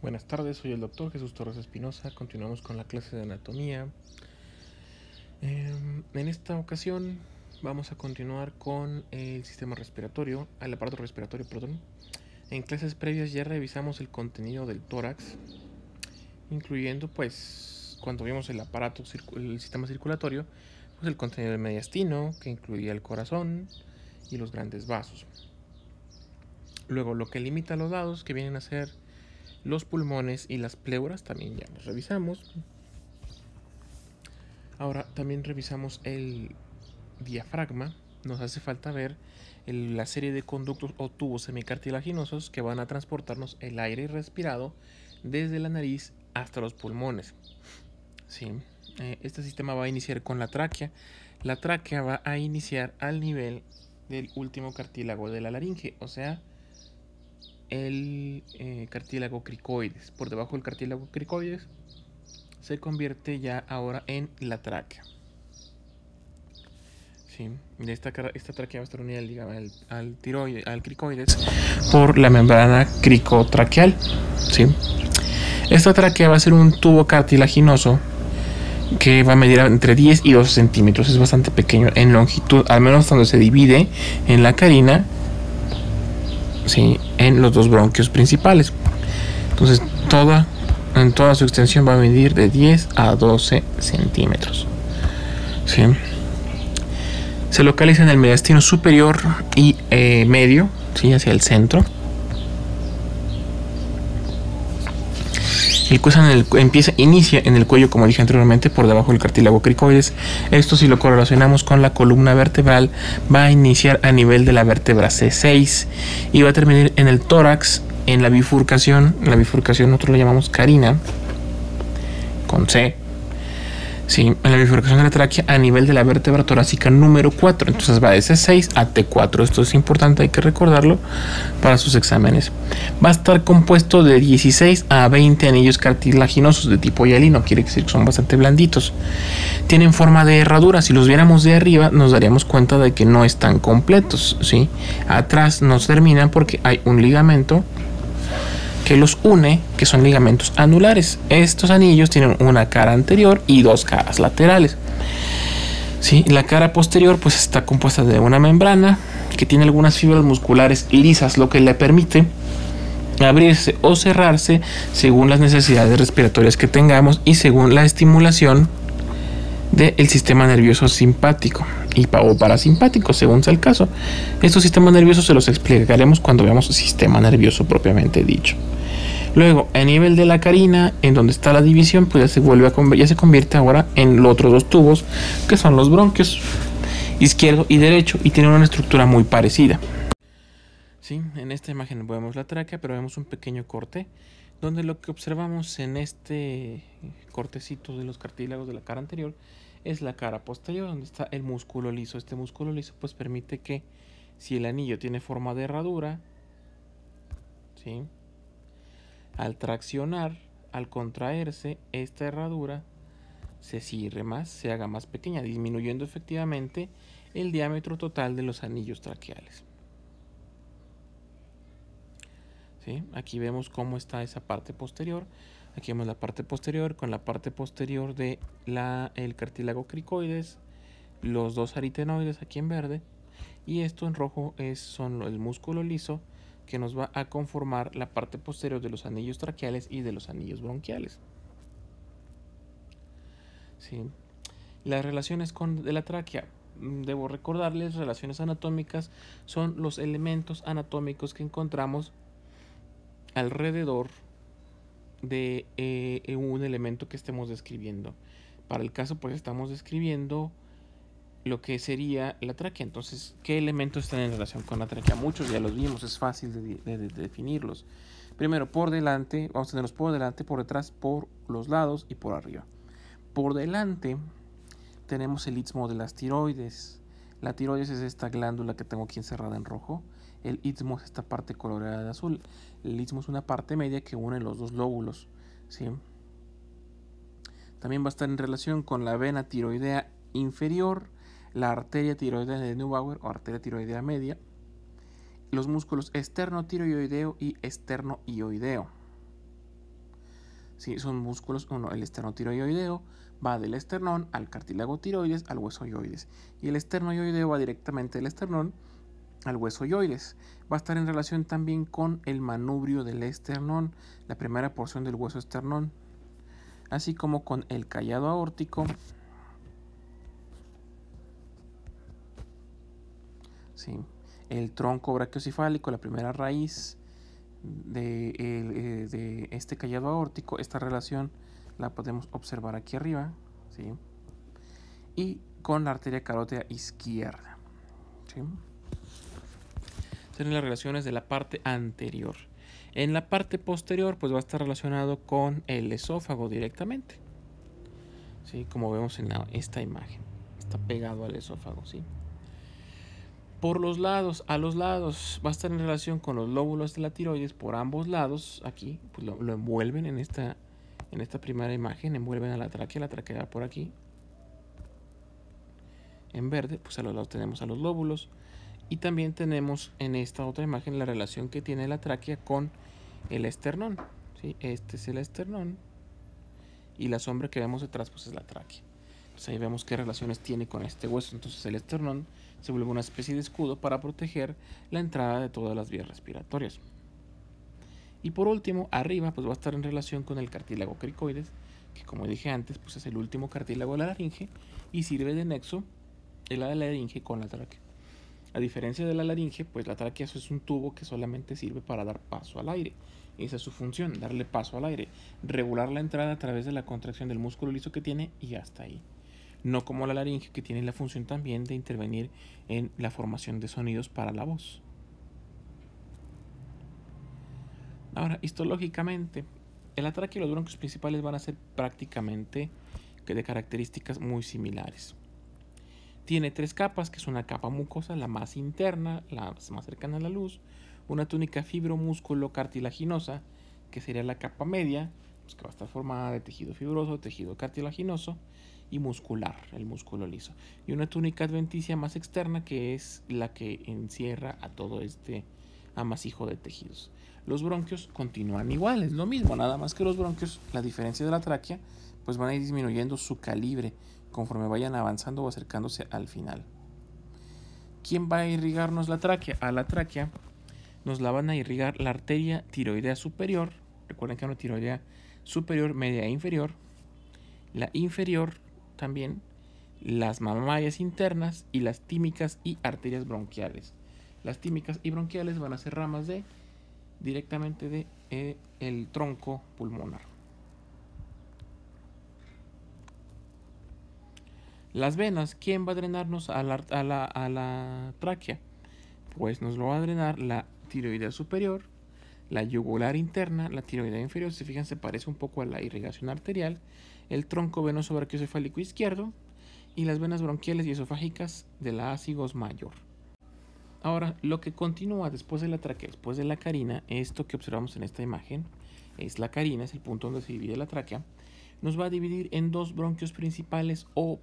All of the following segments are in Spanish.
Buenas tardes, soy el doctor Jesús Torres Espinosa. Continuamos con la clase de anatomía. En esta ocasión vamos a continuar con el sistema respiratorio, el aparato respiratorio, perdón. En clases previas ya revisamos el contenido del tórax, incluyendo pues cuando vimos el aparato, el sistema circulatorio, pues el contenido del mediastino, que incluía el corazón y los grandes vasos. Luego lo que limita a los lados, que vienen a ser los pulmones y las pleuras, también ya los revisamos. Ahora también revisamos el diafragma. Nos hace falta ver la serie de conductos o tubos semicartilaginosos que van a transportarnos el aire respirado desde la nariz hasta los pulmones. ¿Sí? Este sistema va a iniciar con la tráquea. La tráquea va a iniciar al nivel del último cartílago de la laringe, o sea, el cartílago cricoides. Por debajo del cartílago cricoides se convierte ya ahora en la tráquea. Sí, esta tráquea va a estar unida al cricoides por la membrana cricotraqueal. ¿Sí? Esta tráquea va a ser un tubo cartilaginoso que va a medir entre 10 y 12 centímetros. Es bastante pequeño en longitud, al menos cuando se divide en la carina, ¿sí?, en los dos bronquios principales. Entonces, en toda su extensión va a medir de 10 a 12 centímetros. ¿Sí? Se localiza en el mediastino superior y medio, ¿sí?, hacia el centro. El cosa inicia en el cuello, como dije anteriormente, por debajo del cartílago cricoides. Esto, si lo correlacionamos con la columna vertebral, va a iniciar a nivel de la vértebra C6 y va a terminar en el tórax, en la bifurcación. La bifurcación nosotros la llamamos carina, con C. Sí, en la bifurcación de la tráquea a nivel de la vértebra torácica número 4. Entonces va de C6 a T4. Esto es importante, hay que recordarlo para sus exámenes. Va a estar compuesto de 16 a 20 anillos cartilaginosos de tipo hialino. Quiere decir que son bastante blanditos. Tienen forma de herradura. Si los viéramos de arriba, nos daríamos cuenta de que no están completos, ¿sí? Atrás nos terminan porque hay un ligamento que los une, que son ligamentos anulares. Estos anillos tienen una cara anterior y dos caras laterales. ¿Sí? La cara posterior pues está compuesta de una membrana que tiene algunas fibras musculares lisas, lo que le permite abrirse o cerrarse según las necesidades respiratorias que tengamos y según la estimulación del sistema nervioso simpático o parasimpático, según sea el caso. Estos sistemas nerviosos se los explicaremos cuando veamos el sistema nervioso propiamente dicho. Luego, a nivel de la carina, en donde está la división, pues ya se convierte ahora en los otros dos tubos, que son los bronquios izquierdo y derecho, y tienen una estructura muy parecida. Sí, en esta imagen vemos la tráquea, pero vemos un pequeño corte, donde lo que observamos en este cortecito de los cartílagos de la cara anterior es la cara posterior, donde está el músculo liso. Este músculo liso pues permite que, si el anillo tiene forma de herradura, ¿sí?, al traccionar, al contraerse, esta herradura se cierre más, se haga más pequeña, disminuyendo efectivamente el diámetro total de los anillos traqueales. ¿Sí? Aquí vemos cómo está esa parte posterior. Aquí vemos la parte posterior con la parte posterior de el cartílago cricoides, los dos aritenoides aquí en verde, y esto en rojo son el músculo liso, que nos va a conformar la parte posterior de los anillos traqueales y de los anillos bronquiales. ¿Sí? Las relaciones de la tráquea, debo recordarles, relaciones anatómicas son los elementos anatómicos que encontramos alrededor de un elemento que estemos describiendo. Para el caso, pues estamos describiendo lo que sería la tráquea. Entonces, ¿qué elementos están en relación con la tráquea? Muchos ya los vimos, es fácil de definirlos. Primero, por delante, vamos a tenerlos por delante, por detrás, por los lados y por arriba. Por delante tenemos el istmo de las tiroides. La tiroides es esta glándula que tengo aquí encerrada en rojo. El istmo es esta parte coloreada de azul. El istmo es una parte media que une los dos lóbulos, ¿sí? También va a estar en relación con la vena tiroidea inferior, la arteria tiroidea de Neubauer o arteria tiroidea media, los músculos esternotiroideo y esternoioideo. Sí, son músculos, uno, el esternotiroideo va del esternón al cartílago tiroides al hueso yoides, y el esternoioideo va directamente del esternón al hueso yoides. Va a estar en relación también con el manubrio del esternón, la primera porción del hueso esternón, así como con el callado aórtico, ¿sí? El tronco brachiocefálico, la primera raíz de este callado aórtico. Esta relación la podemos observar aquí arriba, ¿sí? Y con la arteria carótida izquierda, ¿sí? Son las relaciones de la parte anterior. En la parte posterior, pues va a estar relacionado con el esófago directamente, ¿sí? Como vemos en esta imagen, está pegado al esófago, ¿sí? Por los lados, a los lados, va a estar en relación con los lóbulos de la tiroides por ambos lados. Aquí pues lo envuelven en esta primera imagen, envuelven a la tráquea va por aquí. En verde, pues a los lados tenemos a los lóbulos. Y también tenemos en esta otra imagen la relación que tiene la tráquea con el esternón, ¿sí? Este es el esternón y la sombra que vemos detrás pues es la tráquea. Pues ahí vemos qué relaciones tiene con este hueso. Entonces el esternón se vuelve una especie de escudo para proteger la entrada de todas las vías respiratorias. Y por último, arriba pues va a estar en relación con el cartílago cricoides, que como dije antes pues es el último cartílago de la laringe y sirve de nexo de la laringe con la tráquea. A diferencia de la laringe, pues la tráquea es un tubo que solamente sirve para dar paso al aire. Esa es su función, darle paso al aire, regular la entrada a través de la contracción del músculo liso que tiene y hasta ahí. No como la laringe, que tiene la función también de intervenir en la formación de sonidos para la voz. Ahora, histológicamente, el tráquea y los bronquios principales van a ser prácticamente de características muy similares. Tiene 3 capas, que es una capa mucosa, la más interna, la más cercana a la luz, una túnica fibromúsculo-cartilaginosa, que sería la capa media, pues que va a estar formada de tejido fibroso, tejido cartilaginoso y muscular, el músculo liso, y una túnica adventicia más externa, que es la que encierra a todo este amasijo de tejidos. Los bronquios continúan iguales, lo mismo, nada más que los bronquios, la diferencia de la tráquea, pues van a ir disminuyendo su calibre conforme vayan avanzando o acercándose al final. ¿Quién va a irrigarnos la tráquea? A la tráquea nos la van a irrigar la arteria tiroidea superior. Recuerden que hay una tiroidea superior, media e inferior. La inferior también, las mamarias internas y las tímicas y arterias bronquiales. Las tímicas y bronquiales van a ser ramas directamente de el tronco pulmonar. Las venas, ¿quién va a drenarnos a la tráquea? Pues nos lo va a drenar la tiroidea superior, la yugular interna, la tiroidea inferior. Si fijan, se parece un poco a la irrigación arterial, el tronco venoso brachiocefálico izquierdo y las venas bronquiales y esofágicas de la acigos mayor. Ahora, lo que continúa después de la tráquea, después de la carina, esto que observamos en esta imagen, es la carina, es el punto donde se divide la tráquea. Nos va a dividir en 2 bronquios principales o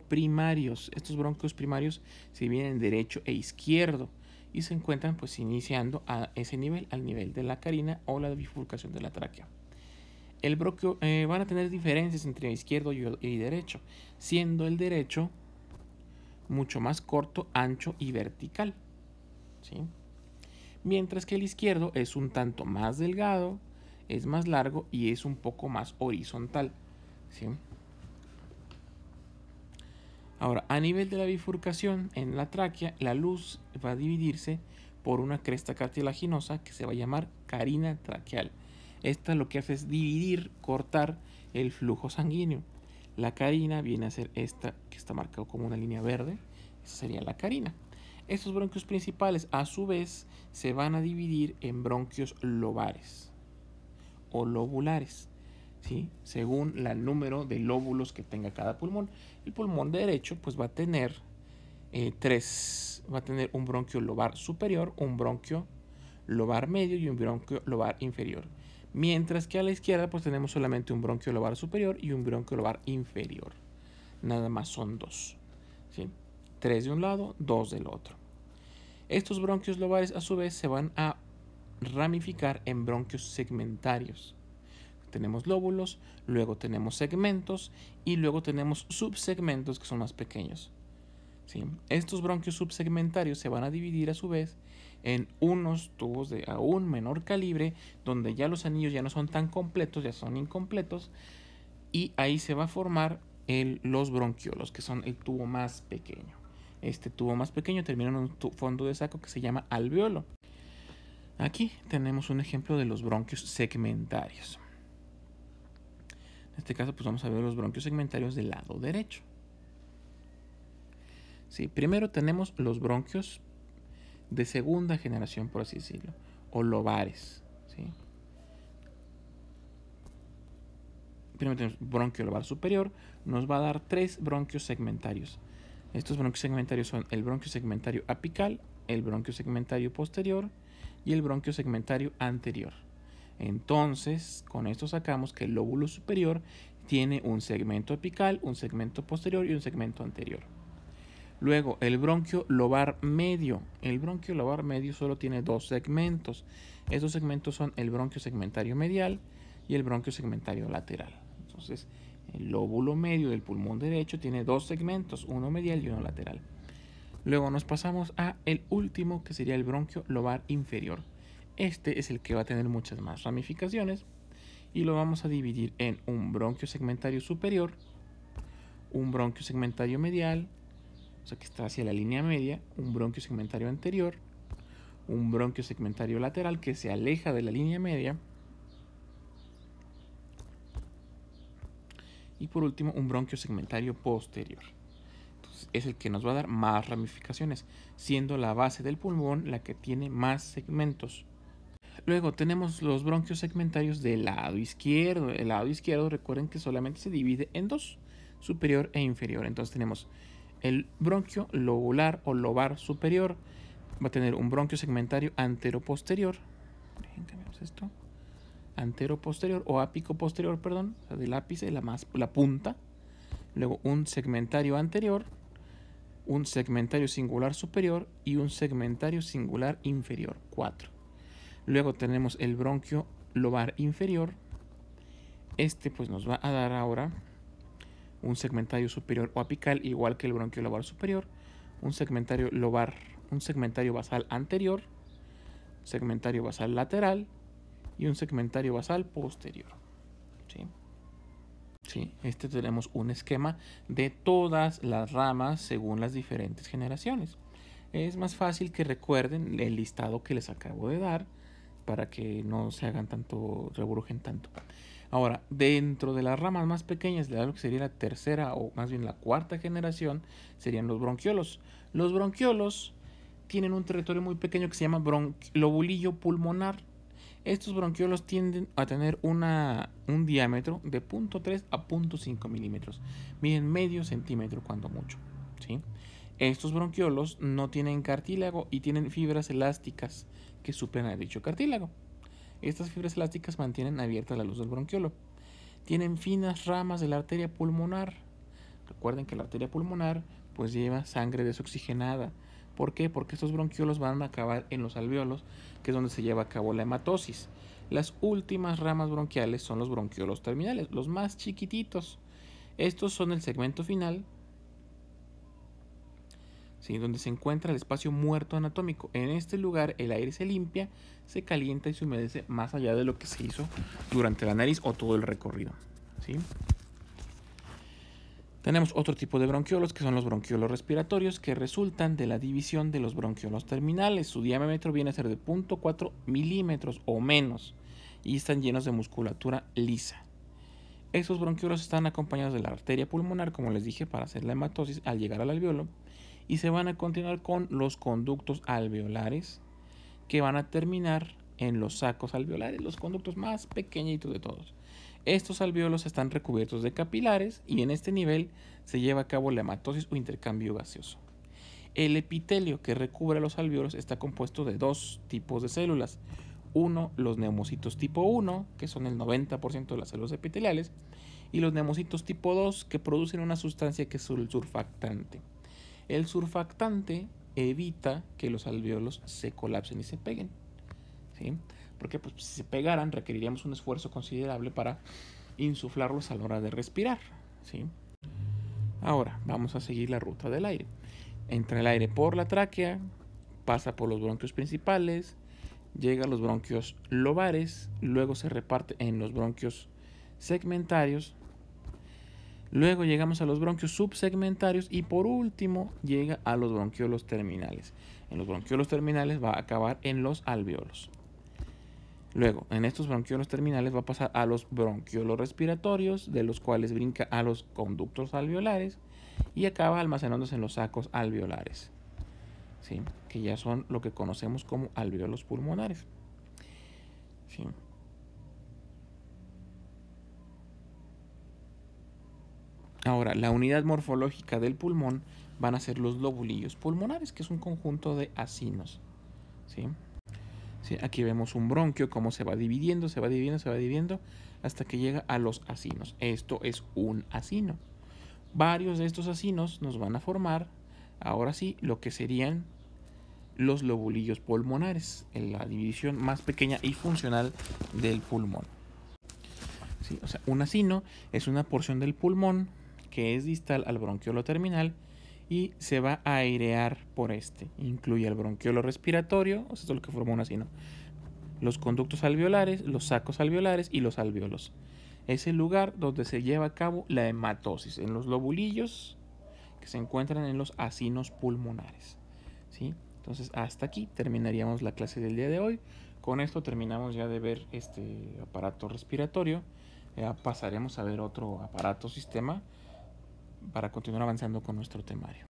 primarios. Estos bronquios primarios se dividen en derecho e izquierdo y se encuentran pues iniciando a ese nivel, al nivel de la carina o la bifurcación de la tráquea. El bronquio van a tener diferencias entre izquierdo y derecho, siendo el derecho mucho más corto, ancho y vertical, ¿sí? Mientras que el izquierdo es un tanto más delgado, es más largo y es un poco más horizontal, ¿sí? Ahora, a nivel de la bifurcación en la tráquea, la luz va a dividirse por una cresta cartilaginosa que se va a llamar carina traqueal. Esta lo que hace es dividir, cortar el flujo sanguíneo. La carina viene a ser esta que está marcado como una línea verde. Esa sería la carina. Estos bronquios principales, a su vez, se van a dividir en bronquios lobares o lobulares, ¿sí? Según el número de lóbulos que tenga cada pulmón. El pulmón derecho pues va a tener 3. Va a tener un bronquio lobar superior, un bronquio lobar medio y un bronquio lobar inferior. Mientras que a la izquierda pues tenemos solamente un bronquio lobar superior y un bronquio lobar inferior. Nada más son 2, ¿sí? 3 de un lado, 2 del otro. Estos bronquios lobares a su vez se van a ramificar en bronquios segmentarios. tenemos lóbulos, luego tenemos segmentos y luego tenemos subsegmentos que son más pequeños. ¿Sí? Estos bronquios subsegmentarios se van a dividir a su vez en unos tubos de aún menor calibre, donde ya los anillos ya no son tan completos, ya son incompletos, y ahí se va a formar los bronquiolos, que son el tubo más pequeño. Este tubo más pequeño termina en un fondo de saco que se llama alveolo. Aquí tenemos un ejemplo de los bronquios segmentarios. En este caso, pues vamos a ver los bronquios segmentarios del lado derecho. Sí, primero tenemos los bronquios de segunda generación, por así decirlo, o lobares. ¿Sí? Primero tenemos bronquio lobar superior, nos va a dar 3 bronquios segmentarios. Estos bronquios segmentarios son el bronquio segmentario apical, el bronquio segmentario posterior y el bronquio segmentario anterior. Entonces, con esto sacamos que el lóbulo superior tiene un segmento apical, un segmento posterior y un segmento anterior. Luego, el bronquio lobar medio. El bronquio lobar medio solo tiene 2 segmentos. Estos segmentos son el bronquio segmentario medial y el bronquio segmentario lateral. Entonces, el lóbulo medio del pulmón derecho tiene 2 segmentos, uno medial y uno lateral. Luego nos pasamos a el último, que sería el bronquio lobar inferior. Este es el que va a tener muchas más ramificaciones y lo vamos a dividir en un bronquio segmentario superior, un bronquio segmentario medial, o sea que está hacia la línea media, un bronquio segmentario anterior, un bronquio segmentario lateral que se aleja de la línea media, y por último un bronquio segmentario posterior. Entonces es el que nos va a dar más ramificaciones, siendo la base del pulmón la que tiene más segmentos. Luego tenemos los bronquios segmentarios del lado izquierdo. El lado izquierdo, recuerden que solamente se divide en 2, superior e inferior. Entonces tenemos el bronquio lobular o lobar superior, va a tener un bronquio segmentario antero-posterior. Cambiamos esto. Antero-posterior o ápico-posterior, perdón, o sea, del ápice, la punta. Luego un segmentario anterior, un segmentario singular superior y un segmentario singular inferior, 4. Luego tenemos el bronquio lobar inferior. Este pues nos va a dar ahora un segmentario superior o apical, igual que el bronquio lobar superior, un segmentario lobar, un segmentario basal anterior, segmentario basal lateral y un segmentario basal posterior. ¿Sí? Sí, tenemos un esquema de todas las ramas según las diferentes generaciones. Es más fácil que recuerden el listado que les acabo de dar para que no se hagan tanto, reburujen tanto. Ahora, dentro de las ramas más pequeñas de lo que sería la tercera o más bien la cuarta generación, serían los bronquiolos. Los bronquiolos tienen un territorio muy pequeño que se llama lobulillo pulmonar. Estos bronquiolos tienden a tener un diámetro de 0.3 a 0.5 milímetros. Miden medio centímetro cuando mucho. ¿Sí? Estos bronquiolos no tienen cartílago y tienen fibras elásticas que suplen a dicho cartílago. Estas fibras elásticas mantienen abierta la luz del bronquiolo. Tienen finas ramas de la arteria pulmonar. Recuerden que la arteria pulmonar pues lleva sangre desoxigenada. ¿Por qué? Porque estos bronquiolos van a acabar en los alveolos, que es donde se lleva a cabo la hematosis. Las últimas ramas bronquiales son los bronquiolos terminales, los más chiquititos. Estos son el segmento final, ¿sí?, donde se encuentra el espacio muerto anatómico. En este lugar el aire se limpia, se calienta y se humedece más allá de lo que se hizo durante la nariz o todo el recorrido. ¿Sí? Tenemos otro tipo de bronquiolos que son los bronquiolos respiratorios, que resultan de la división de los bronquiolos terminales. Su diámetro viene a ser de 0.4 milímetros o menos y están llenos de musculatura lisa. Estos bronquiolos están acompañados de la arteria pulmonar, como les dije, para hacer la hematosis al llegar al alveolo, y se van a continuar con los conductos alveolares, que van a terminar en los sacos alveolares, los conductos más pequeñitos de todos. Estos alveolos están recubiertos de capilares y en este nivel se lleva a cabo la hematosis o intercambio gaseoso. El epitelio que recubre los alveolos está compuesto de 2 tipos de células. Uno, los neumocitos tipo 1, que son el 90% de las células epiteliales, y los neumocitos tipo 2, que producen una sustancia que es el surfactante. El surfactante evita que los alveolos se colapsen y se peguen. ¿Sí? porque pues, si se pegaran requeriríamos un esfuerzo considerable para insuflarlos a la hora de respirar, ¿sí? Ahora vamos a seguir la ruta del aire. Entra el aire por la tráquea, pasa por los bronquios principales, llega a los bronquios lobares, luego se reparte en los bronquios segmentarios, luego llegamos a los bronquios subsegmentarios y por último llega a los bronquiolos terminales. En los bronquiolos terminales va a acabar en los alvéolos. Luego, en estos bronquiolos terminales va a pasar a los bronquiolos respiratorios, de los cuales brinca a los conductos alveolares y acaba almacenándose en los sacos alveolares, ¿sí? Que ya son lo que conocemos como alvéolos pulmonares, ¿sí? Ahora, la unidad morfológica del pulmón van a ser los lobulillos pulmonares, que es un conjunto de acinos, ¿sí? Sí, aquí vemos un bronquio, cómo se va dividiendo, se va dividiendo, hasta que llega a los acinos. Esto es un acino. Varios de estos acinos nos van a formar, ahora sí, lo que serían los lobulillos pulmonares, en la división más pequeña y funcional del pulmón. Sí, o sea, un acino es una porción del pulmón que es distal al bronquiolo terminal y se va a airear por este. Incluye el bronquiolo respiratorio, o sea, esto es lo que forma un acino, los conductos alveolares, los sacos alveolares y los alvéolos. Es el lugar donde se lleva a cabo la hematosis, en los lobulillos que se encuentran en los acinos pulmonares, ¿sí? Entonces hasta aquí terminaríamos la clase del día de hoy. Con esto terminamos ya de ver este aparato respiratorio. Ya pasaremos a ver otro aparato sistema para continuar avanzando con nuestro temario.